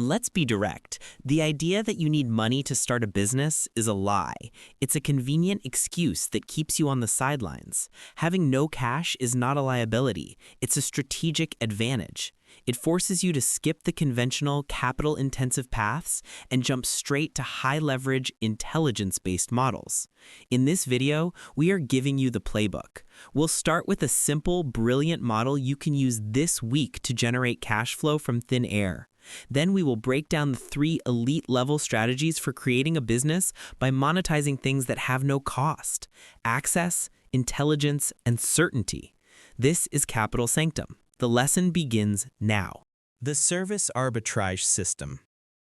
Let's be direct. The idea that you need money to start a business is a lie. It's a convenient excuse that keeps you on the sidelines. Having no cash is not a liability. It's a strategic advantage. It forces you to skip the conventional capital-intensive paths and jump straight to high-leverage, intelligence-based models. In this video, we are giving you the playbook. We'll start with a simple, brilliant model you can use this week to generate cash flow from thin air. Then we will break down the 3 elite-level strategies for creating a business by monetizing things that have no cost: access, intelligence, and certainty. This is Capital Sanctum. The lesson begins now. The Service Arbitrage system.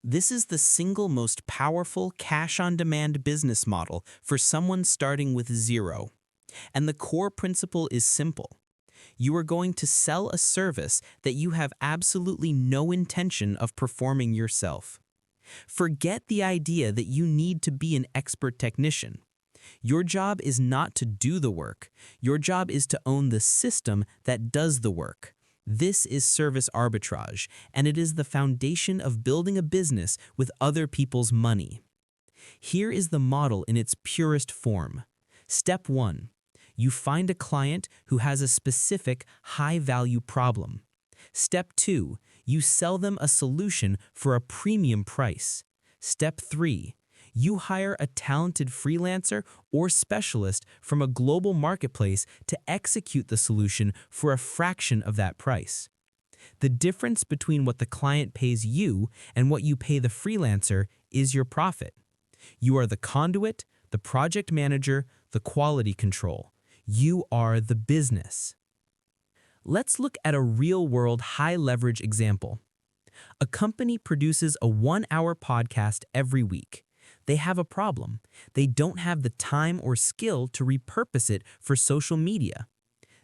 This is the single most powerful cash-on-demand business model for someone starting with zero. And the core principle is simple. You are going to sell a service that you have absolutely no intention of performing yourself. Forget the idea that you need to be an expert technician. Your job is not to do the work. Your job is to own the system that does the work. This is service arbitrage, and it is the foundation of building a business with other people's money. Here is the model in its purest form. Step 1. You find a client who has a specific high-value problem. Step 2. You sell them a solution for a premium price. Step 3. You hire a talented freelancer or specialist from a global marketplace to execute the solution for a fraction of that price. The difference between what the client pays you and what you pay the freelancer is your profit. You are the conduit, the project manager, the quality control. You are the business. Let's look at a real-world high-leverage example. A company produces a 1-hour podcast every week. They have a problem. They don't have the time or skill to repurpose it for social media.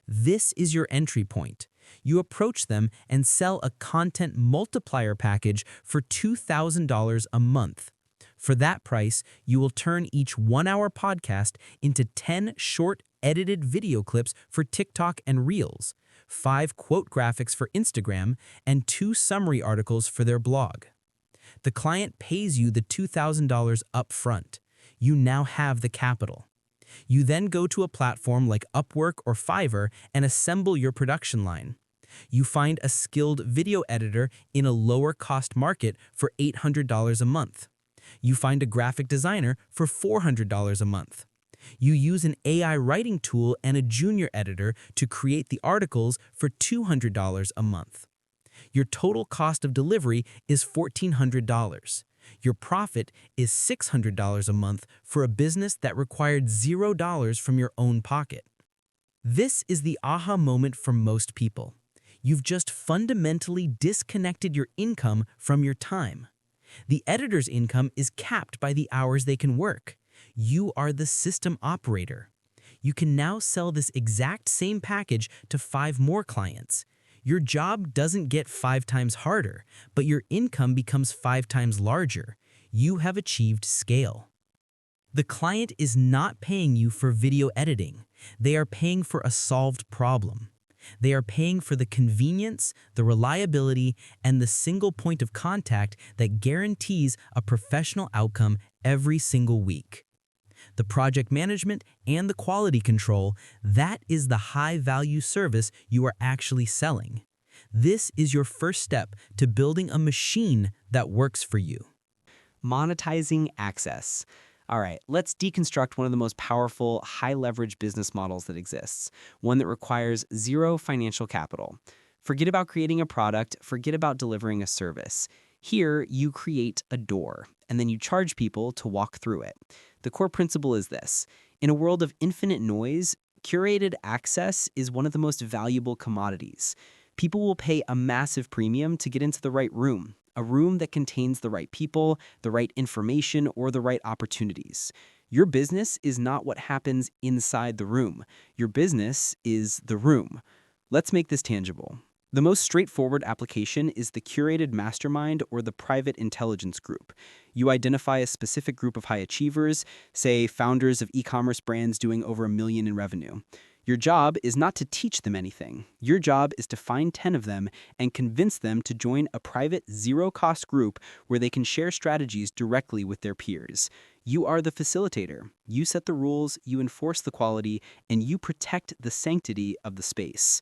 This is your entry point. You approach them and sell a content multiplier package for $2,000 a month. For that price, you will turn each 1-hour podcast into 10 short, edited video clips for TikTok and Reels, 5 quote graphics for Instagram, and 2 summary articles for their blog. The client pays you the $2,000 up front. You now have the capital. You then go to a platform like Upwork or Fiverr and assemble your production line. You find a skilled video editor in a lower-cost market for $800 a month. You find a graphic designer for $400 a month. You use an AI writing tool and a junior editor to create the articles for $200 a month. Your total cost of delivery is $1,400. Your profit is $600 a month for a business that required $0 from your own pocket. This is the aha moment for most people. You've just fundamentally disconnected your income from your time. The editor's income is capped by the hours they can work. You are the system operator. You can now sell this exact same package to 5 more clients. Your job doesn't get 5 times harder, but your income becomes 5 times larger. You have achieved scale. The client is not paying you for video editing. They are paying for a solved problem. They are paying for the convenience, the reliability, and the single point of contact that guarantees a professional outcome every single week. The project management and the quality control, that is the high-value service you are actually selling. This is your first step to building a machine that works for you. Monetizing access. All right, let's deconstruct one of the most powerful, high-leverage business models that exists, one that requires 0 financial capital. Forget about creating a product, forget about delivering a service. Here, you create a door, and then you charge people to walk through it. The core principle is this. In a world of infinite noise, curated access is one of the most valuable commodities. People will pay a massive premium to get into the right room, a room that contains the right people, the right information, or the right opportunities. Your business is not what happens inside the room. Your business is the room. Let's make this tangible. The most straightforward application is the curated mastermind or the private intelligence group. You identify a specific group of high achievers, say founders of e-commerce brands doing over $1 million in revenue. Your job is not to teach them anything. Your job is to find 10 of them and convince them to join a private zero-cost group where they can share strategies directly with their peers. You are the facilitator. You set the rules, you enforce the quality, and you protect the sanctity of the space.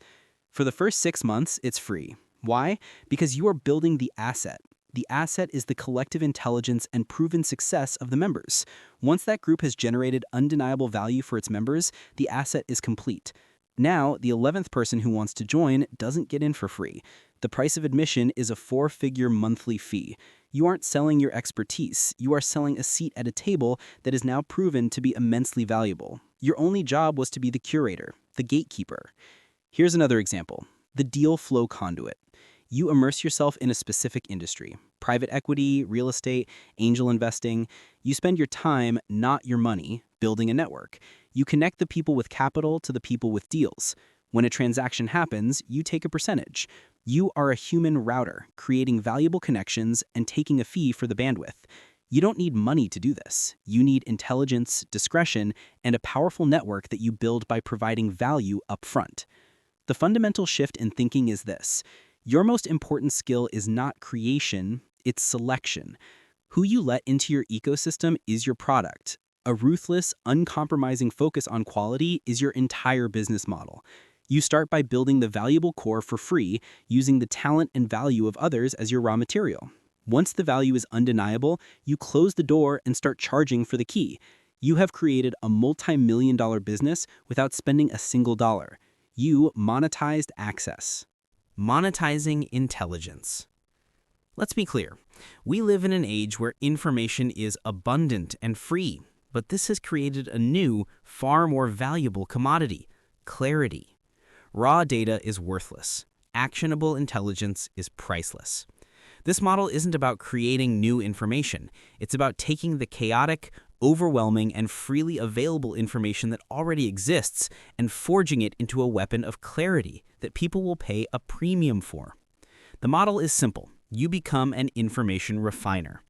For the first 6 months, it's free. Why? Because you are building the asset. The asset is the collective intelligence and proven success of the members. Once that group has generated undeniable value for its members, the asset is complete. Now, the 11th person who wants to join doesn't get in for free. The price of admission is a 4-figure monthly fee. You aren't selling your expertise. You are selling a seat at a table that is now proven to be immensely valuable. Your only job was to be the curator, the gatekeeper. Here's another example: the deal flow conduit. You immerse yourself in a specific industry: private equity, real estate, angel investing. You spend your time, not your money, building a network. You connect the people with capital to the people with deals. When a transaction happens, you take a percentage. You are a human router, creating valuable connections and taking a fee for the bandwidth. You don't need money to do this. You need intelligence, discretion, and a powerful network that you build by providing value upfront. The fundamental shift in thinking is this: your most important skill is not creation, it's selection. Who you let into your ecosystem is your product. A ruthless, uncompromising focus on quality is your entire business model. You start by building the valuable core for free, using the talent and value of others as your raw material. Once the value is undeniable, you close the door and start charging for the key. You have created a multi-million-dollar business without spending a single dollar. You monetized access. Monetizing intelligence. Let's be clear. We live in an age where information is abundant and free, but this has created a new, far more valuable commodity: clarity. Raw data is worthless. Actionable intelligence is priceless. This model isn't about creating new information. It's about taking the chaotic, overwhelming, and freely available information that already exists and forging it into a weapon of clarity that people will pay a premium for. The model is simple. You become an information refiner.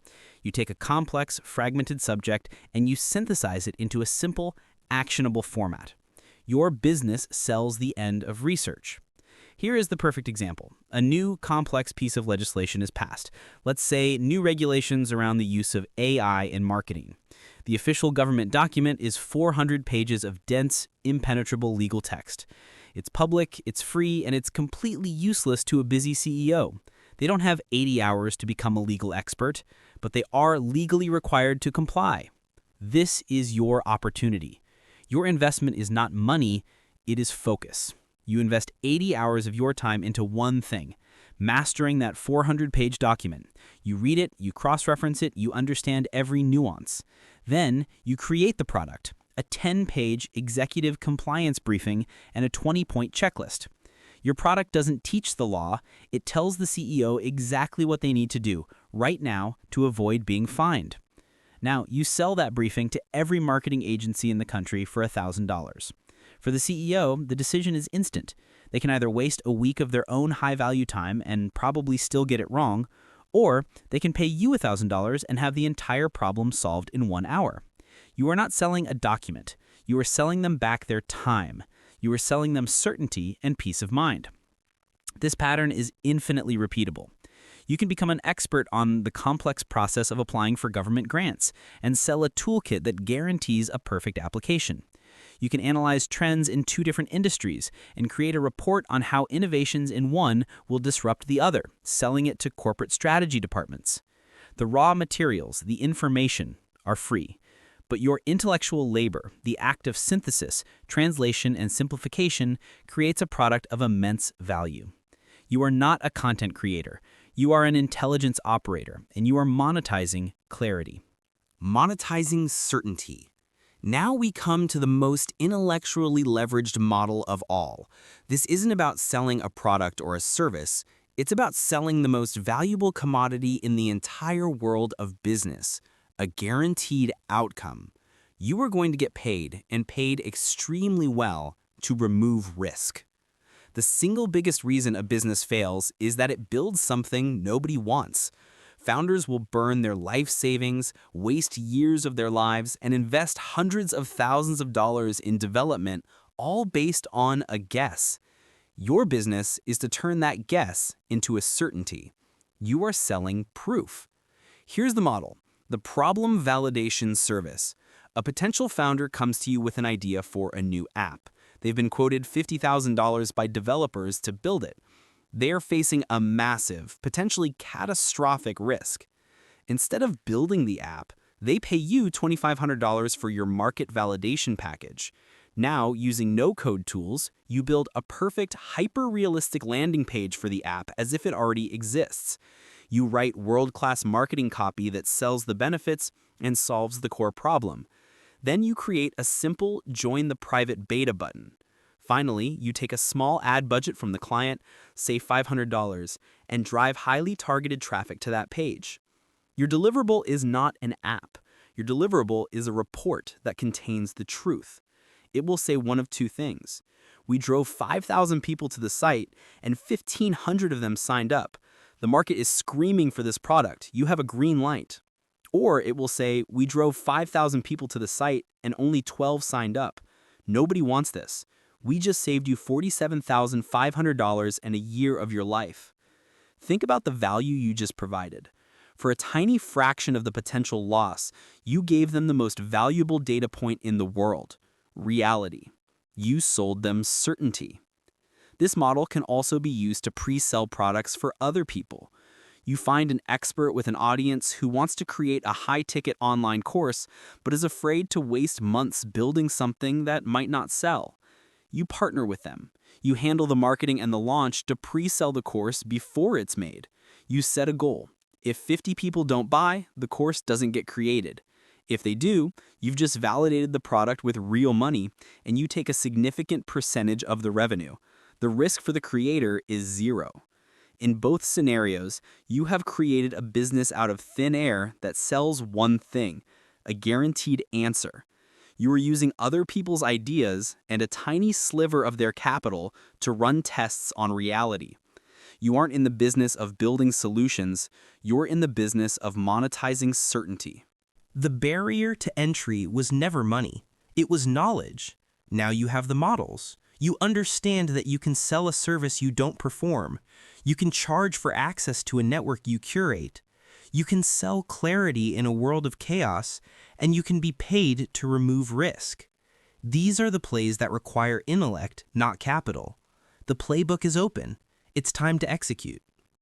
You take a complex, fragmented subject and you synthesize it into a simple, actionable format. Your business sells the end of research. Here is the perfect example. A new, complex piece of legislation is passed. Let's say new regulations around the use of AI in marketing. The official government document is 400 pages of dense, impenetrable legal text. It's public, it's free, and it's completely useless to a busy CEO. They don't have 80 hours to become a legal expert, but they are legally required to comply. This is your opportunity. Your investment is not money, it is focus. You invest 80 hours of your time into one thing: mastering that 400-page document. You read it, you cross-reference it, you understand every nuance. Then you create the product: a 10-page executive compliance briefing and a 20-point checklist. Your product doesn't teach the law, it tells the CEO exactly what they need to do right now to avoid being fined. Now, you sell that briefing to every marketing agency in the country for $1,000. For the CEO, the decision is instant. They can either waste a week of their own high-value time and probably still get it wrong, or they can pay you $1,000 and have the entire problem solved in 1 hour. You are not selling a document. You are selling them back their time. You are selling them certainty and peace of mind. This pattern is infinitely repeatable. You can become an expert on the complex process of applying for government grants and sell a toolkit that guarantees a perfect application. You can analyze trends in 2 different industries and create a report on how innovations in one will disrupt the other, selling it to corporate strategy departments. The raw materials, the information, are free. But your intellectual labor, the act of synthesis, translation, and simplification creates a product of immense value. You are not a content creator. You are an intelligence operator, and you are monetizing clarity. Monetizing certainty. Now we come to the most intellectually leveraged model of all. This isn't about selling a product or a service. It's about selling the most valuable commodity in the entire world of business: a guaranteed outcome. You are going to get paid, and paid extremely well, to remove risk. The single biggest reason a business fails is that it builds something nobody wants. Founders will burn their life savings, waste years of their lives, and invest hundreds of thousands of dollars in development, all based on a guess. Your business is to turn that guess into a certainty. You are selling proof. Here's the model: the problem validation service. A potential founder comes to you with an idea for a new app. They've been quoted $50,000 by developers to build it. They are facing a massive, potentially catastrophic risk. Instead of building the app, they pay you $2,500 for your market validation package. Now, using no-code tools, you build a perfect, hyper-realistic landing page for the app as if it already exists. You write world-class marketing copy that sells the benefits and solves the core problem. Then you create a simple Join the Private Beta button. Finally, you take a small ad budget from the client, say $500, and drive highly targeted traffic to that page. Your deliverable is not an app. Your deliverable is a report that contains the truth. It will say one of two things. We drove 5,000 people to the site and 1,500 of them signed up. The market is screaming for this product. You have a green light. Or it will say, we drove 5,000 people to the site and only 12 signed up. Nobody wants this. We just saved you $47,500 and a year of your life. Think about the value you just provided. For a tiny fraction of the potential loss, you gave them the most valuable data point in the world: reality. You sold them certainty. This model can also be used to pre-sell products for other people. You find an expert with an audience who wants to create a high-ticket online course but is afraid to waste months building something that might not sell. You partner with them. You handle the marketing and the launch to pre-sell the course before it's made. You set a goal. If 50 people don't buy, the course doesn't get created. If they do, you've just validated the product with real money, and you take a significant percentage of the revenue. The risk for the creator is zero. In both scenarios, you have created a business out of thin air that sells one thing: a guaranteed answer. You are using other people's ideas and a tiny sliver of their capital to run tests on reality. You aren't in the business of building solutions, you're in the business of monetizing certainty. The barrier to entry was never money. It was knowledge. Now you have the models. You understand that you can sell a service you don't perform. You can charge for access to a network you curate. You can sell clarity in a world of chaos, and you can be paid to remove risk. These are the plays that require intellect, not capital. The playbook is open. It's time to execute.